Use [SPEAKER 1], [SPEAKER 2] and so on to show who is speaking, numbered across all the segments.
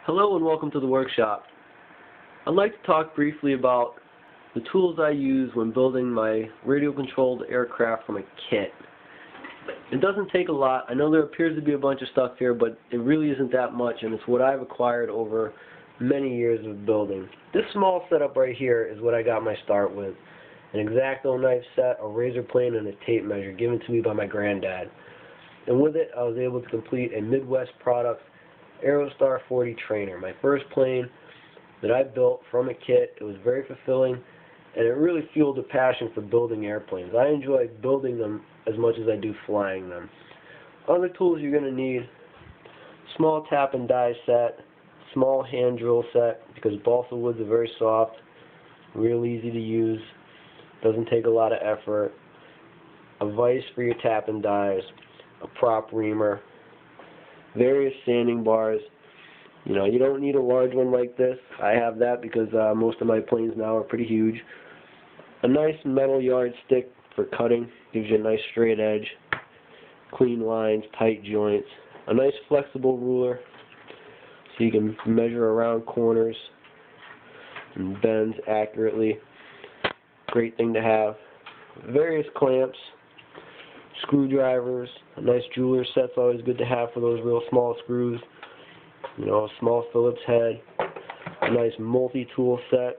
[SPEAKER 1] Hello and welcome to the workshop. I'd like to talk briefly about the tools I use when building my radio-controlled aircraft from a kit. It doesn't take a lot. I know there appears to be a bunch of stuff here, but it really isn't that much, and it's what I've acquired over many years of building. This small setup right here is what I got my start with. An x-acto knife set, a razor plane, and a tape measure given to me by my granddad. And with it, I was able to complete a Midwest Products Aerostar 40 trainer, my first plane that I built from a kit. It was very fulfilling, and it really fueled a passion for building airplanes. I enjoy building them as much as I do flying them. Other tools you're going to need: small tap and die set, small hand drill set, because balsa woods are very soft, real easy to use, doesn't take a lot of effort, a vise for your tap and dies, a prop reamer, various sanding bars. You don't need a large one like this. I have that because most of my planes now are pretty huge. A nice metal yardstick for cutting, gives you a nice straight edge, clean lines, tight joints. A nice flexible ruler so you can measure around corners and bends accurately. Great thing to have. Various clamps, screwdrivers, a nice jeweler's set's always good to have for those real small screws. A small Phillips head, a nice multi-tool set,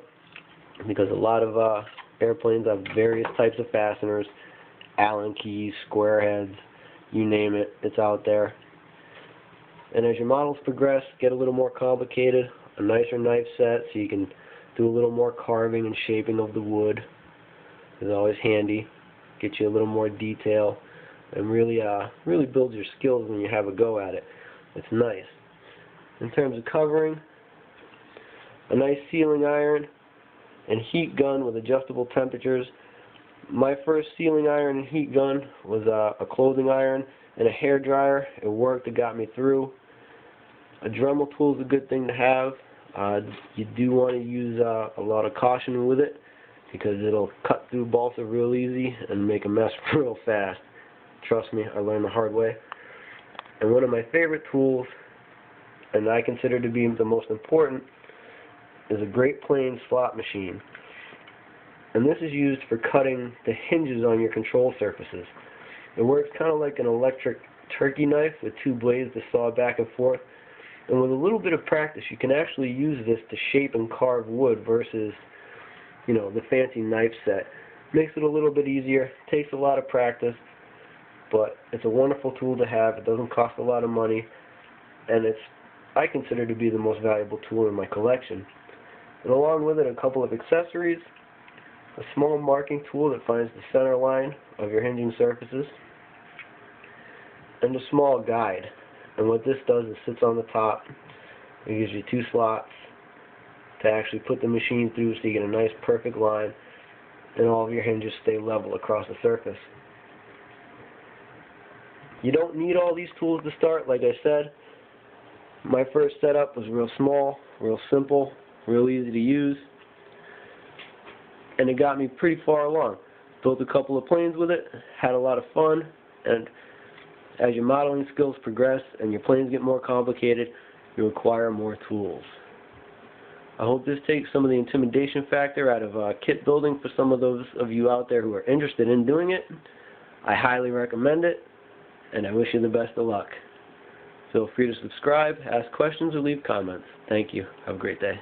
[SPEAKER 1] because a lot of airplanes have various types of fasteners, Allen keys, square heads, you name it, it's out there. And as your models progress, get a little more complicated, a nicer knife set so you can do a little more carving and shaping of the wood is always handy. Get you a little more detail and really builds your skills when you have a go at it. It's nice. In terms of covering, a nice sealing iron and heat gun with adjustable temperatures. My first sealing iron and heat gun was a clothing iron and a hair dryer. It worked, it got me through. A Dremel tool is a good thing to have. You do want to use a lot of caution with it, because it'll cut through balsa real easy and make a mess real fast. Trust me, I learned the hard way. And one of my favorite tools, and I consider to be the most important, is a Great Plains slot machine. And this is used for cutting the hinges on your control surfaces. It works kind of like an electric turkey knife with two blades to saw back and forth. And with a little bit of practice, you can actually use this to shape and carve wood versus, the fancy knife set. Makes it a little bit easier, takes a lot of practice, but it's a wonderful tool to have. It doesn't cost a lot of money, and I consider to be the most valuable tool in my collection. And along with it, a couple of accessories: a small marking tool that finds the center line of your hinging surfaces, and a small guide. And what this does is sits on the top. It gives you two slots to actually put the machine through so you get a nice perfect line and all of your hinges stay level across the surface. You don't need all these tools to start, like I said. My first setup was real small, real simple, real easy to use, and it got me pretty far along. Built a couple of planes with it, had a lot of fun, and as your modeling skills progress and your planes get more complicated, you acquire more tools. I hope this takes some of the intimidation factor out of kit building for some of those of you out there who are interested in doing it. I highly recommend it, and I wish you the best of luck. Feel free to subscribe, ask questions, or leave comments. Thank you. Have a great day.